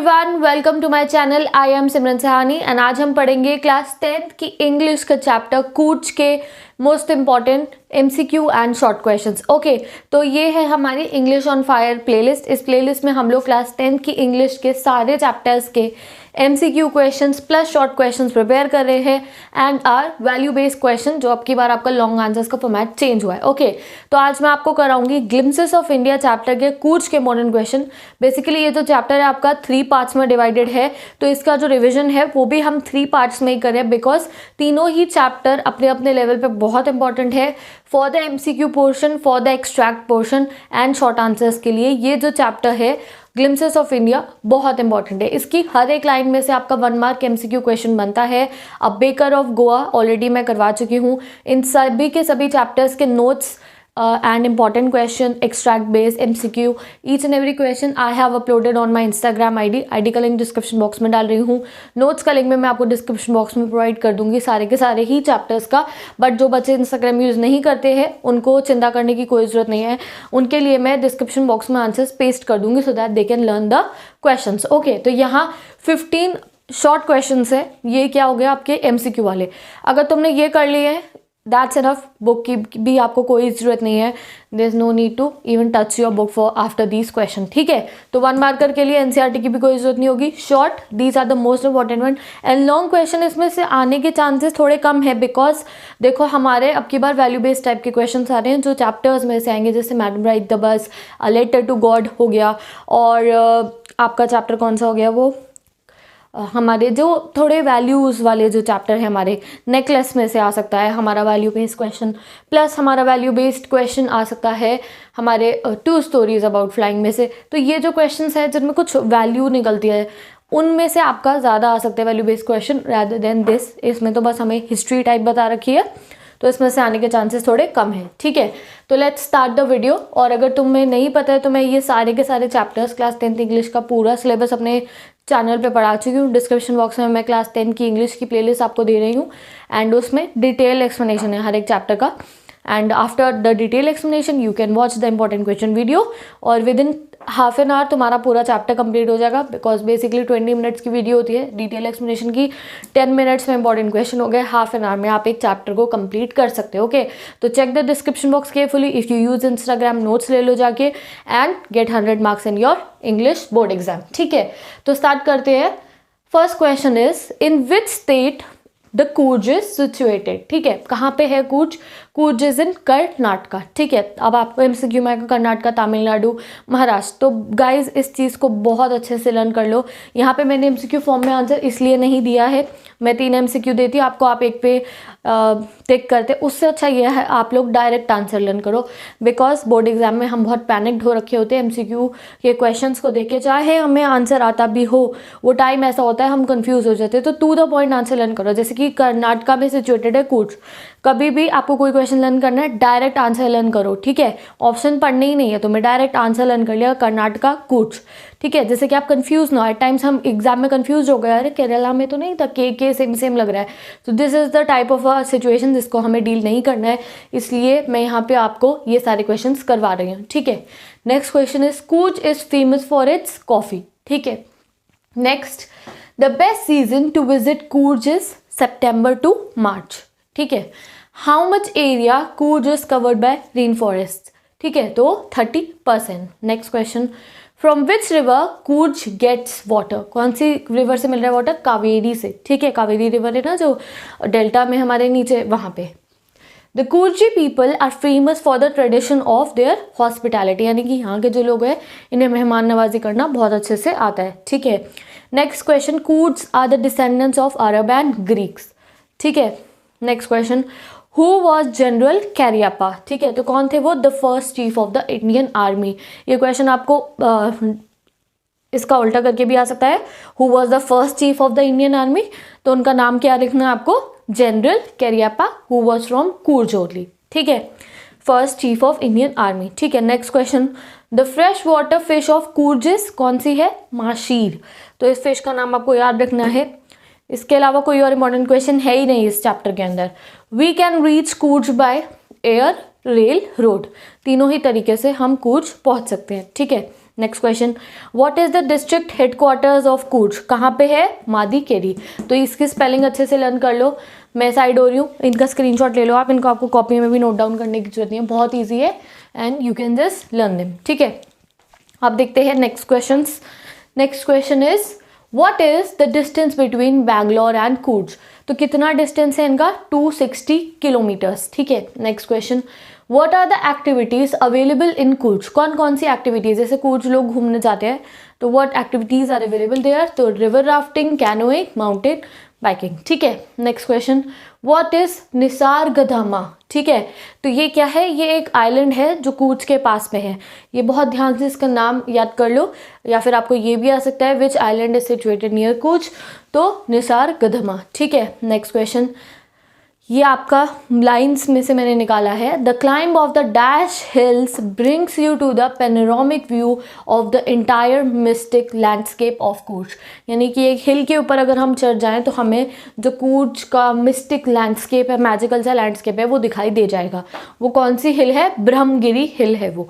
Everyone, welcome to my channel. I am Simran Sahani and आज हम पढ़ेंगे क्लास 10th की इंग्लिश का चैप्टर कूच के most important MCQ and short questions. Okay, तो ये है हमारी इंग्लिश ऑन फायर प्लेलिस्ट। इस प्लेलिस्ट में हम लोग क्लास 10th की इंग्लिश के सारे चैप्टर्स के MCQ questions plus short questions prepare कर रहे हैं and are value based question, जो अब की बार आपका लॉन्ग आंसर्स का फॉर्मेट चेंज हुआ है। ओके, तो आज मैं आपको कराऊंगी ग्लिम्पसेस ऑफ इंडिया चैप्टर के कूच के मॉडर्न क्वेश्चन। बेसिकली ये जो चैप्टर है आपका 3 पार्ट्स में डिवाइडेड है, तो इसका जो रिविजन है वो भी हम 3 पार्ट्स में ही करें, बिकॉज तीनों ही चैप्टर अपने अपने लेवल पे बहुत इंपॉर्टेंट है for the MCQ portion, for the extract portion and short answers के लिए। ये जो चैप्टर है ग्लिम्पसेस ऑफ इंडिया बहुत इंपॉर्टेंट है। इसकी हर एक लाइन में से आपका 1 मार्क एमसीक्यू क्वेश्चन बनता है। अब बेकर ऑफ गोवा ऑलरेडी मैं करवा चुकी हूँ। इन सभी के सभी चैप्टर्स के notes and important question, extract based MCQ, each and every question I have uploaded on my Instagram ID का लिंक डिस्क्रिप्शन बॉक्स में डाल रही हूँ। नोट्स का लिंक में मैं आपको डिस्क्रिप्शन बॉक्स में प्रोवाइड कर दूंगी सारे के सारे ही चैप्टर्स का। बट जो बच्चे इंस्टाग्राम यूज़ नहीं करते हैं उनको चिंता करने की कोई ज़रूरत नहीं है, उनके लिए मैं डिस्क्रिप्शन बॉक्स में आंसर्स पेस्ट कर दूंगी so that they can learn the questions. Okay, तो यहाँ 15 शॉर्ट क्वेश्चंस है। ये क्या हो गया आपके MCQ वाले। अगर तुमने ये कर लिए हैं दैट्स इनफ। बुक की भी आपको कोई ज़रूरत नहीं है। There is no need to even touch your book for after these question. ठीक है, तो 1 मार्कर के लिए NCERT की भी कोई ज़रूरत नहीं होगी। Short these are the most important one and long question इसमें से आने के चांसेस थोड़े कम है, बिकॉज देखो हमारे अब की बार वैल्यू बेस्ड टाइप के क्वेश्चन आ रहे हैं जो चैप्टर्स में से आएंगे, जैसे madam ride the bus, letter to God हो गया, और आपका चैप्टर कौन सा हो गया वो हमारे जो थोड़े वैल्यूज़ वाले जो चैप्टर है हमारे नेकलेस में से आ सकता है हमारा वैल्यू बेस्ड क्वेश्चन, प्लस हमारा वैल्यू बेस्ड क्वेश्चन आ सकता है हमारे 2 स्टोरीज अबाउट फ्लाइंग में से। तो ये जो क्वेश्चंस है जिनमें कुछ वैल्यू निकलती है उनमें से आपका ज़्यादा आ सकता है value based question rather than this. इसमें तो बस हमें हिस्ट्री टाइप बता रखी है, तो इसमें से आने के चांसेस थोड़े कम हैं। ठीक है, तो लेट्स स्टार्ट द वीडियो। और अगर तुम्हें नहीं पता है तो मैं ये सारे के सारे चैप्टर्स क्लास 10th इंग्लिश का पूरा सिलेबस अपने चैनल पे पढ़ा चुकी हूँ। डिस्क्रिप्शन बॉक्स में मैं क्लास 10 की इंग्लिश की प्लेलिस्ट आपको दे रही हूँ एंड उसमें डिटेल एक्सप्लेनेशन है हर एक चैप्टर का। And after the detail explanation you can watch the important question video, और within half an hour तुम्हारा पूरा चैप्टर कंप्लीट हो जाएगा, बिकॉज बेसिकली 20 मिनट्स की वीडियो होती है डिटेल एक्सप्लेनेशन की। 10 मिनट्स में इंपॉर्टेंट क्वेश्चन हो गए, हाफ एन आवर में आप एक चैप्टर को कंप्लीट कर सकते हो। ओके, तो check the description box carefully. If you use Instagram, notes ले लो जाके and get 100 marks in your English board exam. ठीक है, तो स्टार्ट करते हैं। First question is in which state the Coorg is situated. ठीक है, कहाँ पे है कूर्ज? कूर्ज इज इन कर्नाटका। ठीक है, अब आपको MCQ में कर्नाटका, तमिलनाडु, महाराष्ट्र। तो गाइज इस चीज़ को बहुत अच्छे से लर्न कर लो। यहाँ पे मैंने MCQ फॉर्म में आंसर इसलिए नहीं दिया है, मैं 3 MCQ देती हूँ आपको, आप एक पे टिक करते। उससे अच्छा यह है आप लोग डायरेक्ट आंसर लर्न करो, बिकॉज बोर्ड एग्जाम में हम बहुत पैनिक्ड हो रखे होते हैं MCQ के क्वेश्चंस को देख के। चाहे हमें आंसर आता भी हो, वो टाइम ऐसा होता है हम कंफ्यूज हो जाते हैं। तो to the point answer learn करो। जैसे कि कर्नाटका में सिचुएटेड है कूर्ज। कभी भी आपको कोई क्वेश्चन लर्न करना है डायरेक्ट आंसर लर्न करो। ठीक है, ऑप्शन पढ़ने ही नहीं है, तो मैं डायरेक्ट आंसर लर्न कर लिया कर्नाटका कूर्ज। ठीक है, जैसे कि आप कंफ्यूज ना हो। एट टाइम्स हम एग्जाम में कंफ्यूज हो गए, अरे केरला में तो नहीं था, के सेम लग रहा है। तो this is the type of a situation जिसको हमें डील नहीं करना है, इसलिए मैं यहाँ पे आपको ये सारे क्वेश्चंस करवा रही हूँ। ठीक है, next question is Coorg is famous for its coffee. ठीक है, next the best season to visit Coorg is September to March. ठीक है, how much area Coorg is covered by rain forest? ठीक है, तो 30%। Next question, from which river Coorg gets water? कौन सी river से मिल रहा है वाटर? कावेरी से। ठीक है, कावेरी रिवर है ना जो डेल्टा में हमारे नीचे, वहाँ पे। The Coorgi people are famous for the tradition of their hospitality, यानी कि यहाँ के जो लोग हैं इन्हें मेहमान नवाजी करना बहुत अच्छे से आता है। ठीक है, next question, Coorg are the descendants of Arab and Greeks. ठीक है, next question, who was General Cariappa? ठीक है, तो कौन थे वो? The first chief of the Indian army. ये क्वेश्चन आपको इसका उल्टा करके भी आ सकता है, who was the first chief of the Indian army. तो उनका नाम क्या लिखना है आपको? General Cariappa, who was from Coorg only. ठीक है, first chief of Indian army. ठीक है, next question, the fresh water fish of Coorg is कौन सी है? माशीर। तो इस फिश का नाम आपको याद रखना है। इसके अलावा कोई और इम्पोर्टेंट क्वेश्चन है ही नहीं इस चैप्टर के अंदर। We can reach Coorg by air, rail, road. तीनों ही तरीके से हम कूर्ज पहुंच सकते हैं। ठीक है, next question, what is the district headquarters of कूच, कहाँ पे है, मादीकेरी। तो इसकी स्पेलिंग अच्छे से लर्न कर लो, मैं साइड हो रही हूँ, इनका स्क्रीनशॉट ले लो आप, इनको आपको कॉपी में भी नोट डाउन करने की जरूरत नहीं है, बहुत ईजी है and you can just learn them, ठीक है। अब देखते हैं next question. Next question is what is the distance between Bangalore and कूच, तो कितना डिस्टेंस है इनका, 260 किलोमीटर्स, ठीक है। Next question, what are the activities available in कूच, कौन कौन सी एक्टिविटीज, जैसे कूच लोग घूमने जाते हैं तो what activities are available there, तो river rafting, canoeing, mountain biking, ठीक है। Next question, what is Nisargadhama, ठीक है, तो ये क्या है, ये एक आइलैंड है जो कूच के पास में है, ये बहुत ध्यान से इसका नाम याद कर लो, या फिर आपको ये भी आ सकता है विच आइलैंड इज सिचुएटेड नियर कूच, तो निसर्गधामा, ठीक है। नेक्स्ट क्वेश्चन, ये आपका लाइंस में से मैंने निकाला है, the climb of the dash hills brings you to the panoramic view of the entire mystic landscape of कूच, यानी कि एक हिल के ऊपर अगर हम चढ़ जाएं तो हमें जो कूच का मिस्टिक लैंडस्केप है, मैजिकल सा लैंडस्केप है, वो दिखाई दे जाएगा। वो कौन सी हिल है, ब्रह्मगिरी हिल है वो,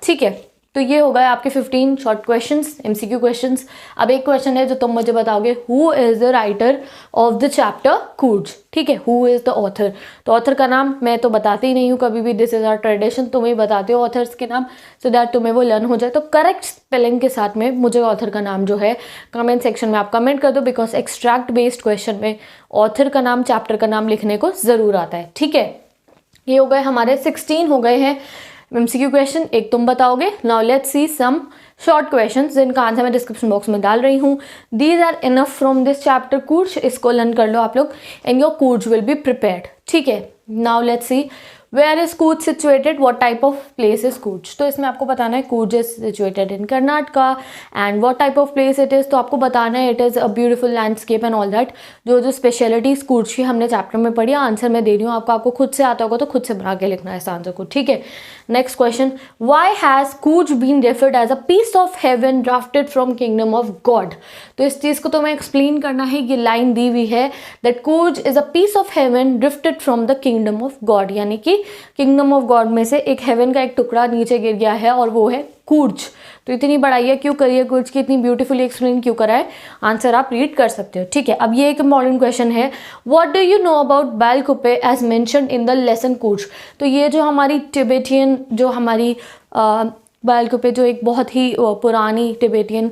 ठीक है। तो ये हो गए आपके 15 शॉर्ट क्वेश्चंस, एमसीक्यू क्वेश्चंस। अब एक क्वेश्चन है जो तुम मुझे बताओगे, who is the writer of the chapter कूच, ठीक है, हु इज द ऑथर। तो ऑथर का नाम मैं तो बताती ही नहीं हूँ कभी भी, दिस इज आवर ट्रेडिशन, तुम ही बताते हो ऑथर्स के नाम सो दैट तुम्हें वो लर्न हो जाए। तो करेक्ट स्पेलिंग के साथ में मुझे ऑथर का नाम जो है कमेंट सेक्शन में आप कमेंट कर दो, बिकॉज एक्सट्रैक्ट बेस्ड क्वेश्चन में ऑथर का नाम, चैप्टर का नाम लिखने को ज़रूर आता है, ठीक है। ये हो गए हमारे 16 हो गए हैं एमसीक्यू क्वेश्चन, एक तुम बताओगे। Now let's see some short questions जिनका आंसर मैं डिस्क्रिप्शन बॉक्स में डाल रही हूँ। These are enough from this chapter कूच, इसको लर्न कर लो आप लोग एंड योर कूच विल बी प्रिपेयर्ड, ठीक है। Now let's see where is कूच situated, what type of place is कूच, तो इसमें आपको बताना है कूच is situated in Karnataka and what type of place it is, तो आपको बताना है it is a beautiful landscape and all that. जो स्पेशलिटीज कूच की हमने चैप्टर में पढ़ी, आंसर मैं दे रही हूँ आपको खुद से आता होगा तो खुद से बना के लिखना है इस आंसर को, ठीक है। नेक्स्ट क्वेश्चन, व्हाई हैज कूच been referred as a piece of heaven drafted from kingdom of God, तो इस चीज़ को तो मैं एक्सप्लेन करना है, ये लाइन दी हुई है दैट कूच is a piece of heaven drifted from the kingdom of God, यानी कि किंगडम ऑफ गॉड में से एक हेवन का एक टुकड़ा नीचे गिर गया है और वो है कूच। तो इतनी बढ़ाइए क्यों करी है कूच की, इतनी ब्यूटीफुली एक्सप्लेन क्यों करा है, आंसर आप रीड कर सकते हो, ठीक है। अब ये एक इम्पॉर्टेंट क्वेश्चन है, what do you know about Bylakuppe as mentioned in the lesson कूच, तो ये जो हमारी टिबेटियन, जो हमारी बैलकुपे जो एक बहुत ही पुरानी टिबेटियन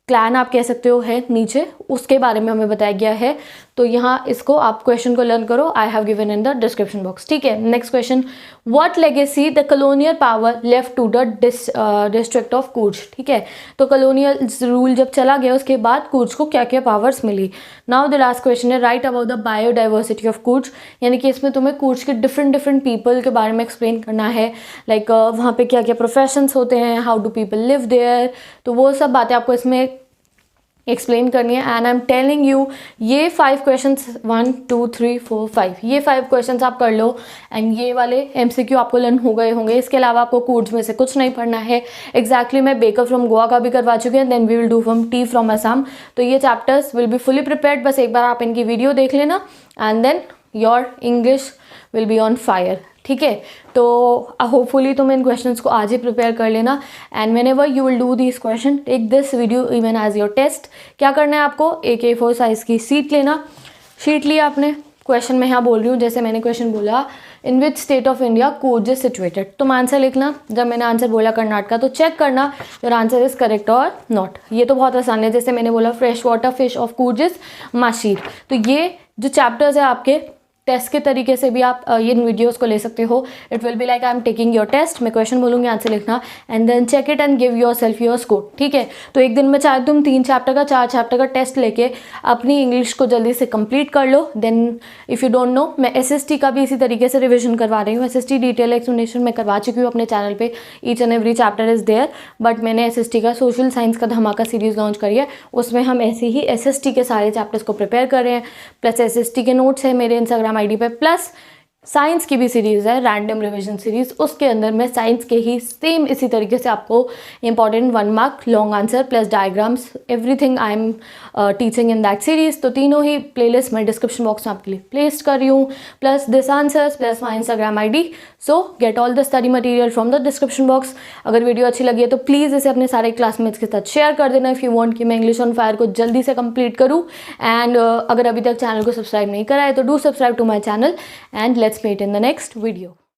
क्लैन आप कह सकते हो है नीचे, उसके बारे में हमें बताया गया है। तो यहाँ इसको आप क्वेश्चन को लर्न करो, I have given in the description box, ठीक है। Next question, what legacy the colonial power left to the district of कूच, ठीक है। तो कॉलोनियल रूल जब चला गया उसके बाद कूच को क्या क्या पावर्स मिली। नाउ द लास्ट क्वेश्चन है, right about the biodiversity of कूच, यानी कि इसमें तुम्हें कूच के डिफरेंट पीपल के बारे में एक्सप्लेन करना है, लाइक वहाँ पे क्या क्या प्रोफेशंस होते हैं, how do people live there, तो वो सब बातें आपको इसमें एक्सप्लेन करनी है। And I am telling you, ये 5 क्वेश्चंस 1 2 3 4 5 ये 5 क्वेश्चंस आप कर लो एंड ये वाले एमसीक्यू आपको लर्न हो गए होंगे। इसके अलावा आपको कूच में से कुछ नहीं पढ़ना है। एग्जैक्टली मैं बेकर फ्रॉम गोवा का भी करवा चुकी हूँ, then we will do from tea from Assam. तो ये chapters will be fully prepared, बस एक बार आप इनकी वीडियो देख लेना and then your English will be on fire, ठीक है। तो होपफुली तुम इन क्वेश्चंस को आज ही प्रिपेयर कर लेना and whenever you will do this question take this video even as your test. क्या करना है आपको, एक A4 साइज़ की शीट लेना, शीट लिया आपने, क्वेश्चन मैं यहाँ बोल रही हूँ जैसे मैंने क्वेश्चन बोला, in which state of India Kutch is situated, तुम आंसर लिखना। जब मैंने आंसर बोला कर्नाटका तो चेक करना योर आंसर इज करेक्ट और नॉट। ये तो बहुत आसान है, जैसे मैंने बोला fresh water fish of Kutch is mahseer. तो ये जो चैप्टर्स है आपके टेस्ट के तरीके से भी आप इन वीडियोस को ले सकते हो। It will be like I am taking your test, मैं क्वेश्चन बोलूँगी, आंसर लिखना and then check it and give your self your score, ठीक है। तो एक दिन में चाहे तुम 3 चैप्टर का 4 चैप्टर का टेस्ट लेके अपनी इंग्लिश को जल्दी से कंप्लीट कर लो। Then if you don't know, मैं SST का भी इसी तरीके से रिविजन करवा रही हूँ। SST डिटेल एक्सप्लेनेशन मैं करवा चुकी हूँ अपने चैनल पे, each and every chapter is there. But मैंने SST का सोशल साइंस का धमाका सीरीज़ लॉन्च करी है, उसमें हम ऐसे ही SST के सारे चैप्टर्स को प्रिपेयर कर रहे हैं। प्लस SST के नोट्स है मेरे इंस्टाग्राम ID पे, प्लस साइंस की भी सीरीज़ है रैंडम रिवीजन सीरीज़, उसके अंदर मैं साइंस के ही सेम इसी तरीके से आपको important 1 mark long answer plus diagrams everything I am teaching in that series. तो तीनों ही प्लेलिस्ट मैं डिस्क्रिप्शन बॉक्स में आपके लिए प्लेस कर रही हूँ, plus this answers plus my Instagram ID। So get all the study material from the description box. अगर वीडियो अच्छी लगी है तो प्लीज़ इसे अपने सारे क्लासमेट्स के साथ शेयर कर देना इफ़ यू वांट कि मैं इंग्लिश ऑन फायर को जल्दी से कंप्लीट करूँ। एंड अगर अभी तक चैनल को सब्सक्राइब नहीं करा है तो do subscribe to my channel and let's meet in the next video.